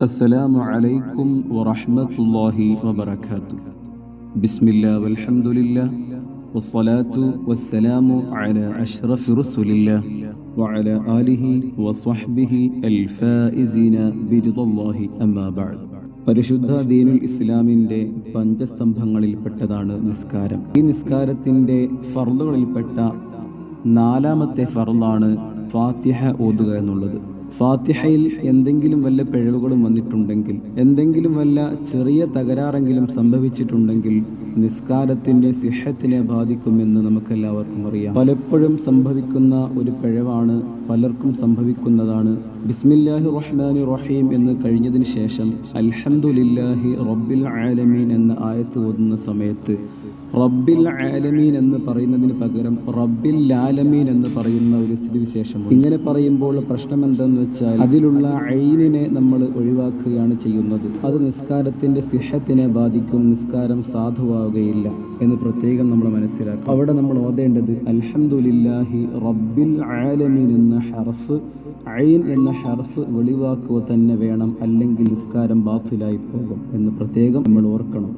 السلام عليكم ورحمة الله وبركاته. بسم الله والحمد لله والصلاة والسلام على أشرف رسول الله وعلى آله وصحبه الفائزين برضا الله أما بعد. പരിശുദ്ധ ദീനുൽ ഇസ്ലാമിൻ്റെ പഞ്ചസ്തംഭങ്ങളിൽപ്പെട്ടതാണ് നിസ്കാരം. ഈ നിസ്കാരത്തിൻ്റെ ഫർളുകളിൽപ്പെട്ട നാലാമത്തെ ഫർളാണ് ഫാത്തിഹ ഓതുക എന്നുള്ളത്. ഫാത്തിഹയിൽ എന്തെങ്കിലും വല്ല പിഴവുകളും വന്നിട്ടുണ്ടെങ്കിൽ, എന്തെങ്കിലും വല്ല ചെറിയ തകരാറെങ്കിലും സംഭവിച്ചിട്ടുണ്ടെങ്കിൽ നിസ്കാരത്തിൻ്റെ സിഹത്തിനെ ബാധിക്കുമെന്ന് നമുക്കെല്ലാവർക്കും അറിയാം. പലപ്പോഴും സംഭവിക്കുന്ന ഒരു പിഴവാണ്, പലർക്കും സംഭവിക്കുന്നതാണ്. ബിസ്മില്ലാഹി റഹ്മാനി റഹീം എന്ന് കഴിഞ്ഞതിന് ശേഷം അൽഹംദുലില്ലാഹി റബ്ബിൽ ആലമീൻ എന്ന ആയത്ത് ഓതുന്ന സമയത്ത് റബ്ബിൽ ആലമീൻ എന്ന് പറയുന്നതിന് പകരം റബ്ബിൽ ആലമീൻ എന്ന് പറയുന്ന ഒരു സ്ഥിതിവിശേഷമാണ്. ഇങ്ങനെ പറയുമ്പോൾ പ്രശ്നം എന്തെന്ന് വെച്ചാൽ അതിലുള്ള ഐനിനെ നമ്മൾ ഒഴിവാക്കുകയാണ് ചെയ്യുന്നത്. അത് നിസ്കാരത്തിന്റെ സിഹത്തിനെ ബാധിക്കും, നിസ്കാരം സാധുവാകുകയില്ല എന്ന് പ്രത്യേകം നമ്മൾ മനസ്സിലാക്കും. അവിടെ നമ്മൾ ഓതേണ്ടത് അൽഹംദുലില്ലാഹി റബ്ബിൽ ആലമീൻ എന്ന ഹർഫ്, ഐൻ എന്ന ഹർഫ് വെളിവാക്കുക തന്നെ വേണം, അല്ലെങ്കിൽ നിസ്കാരം ബാത്തിലായി പോകും എന്ന് പ്രത്യേകം നമ്മൾ ഓർക്കണം.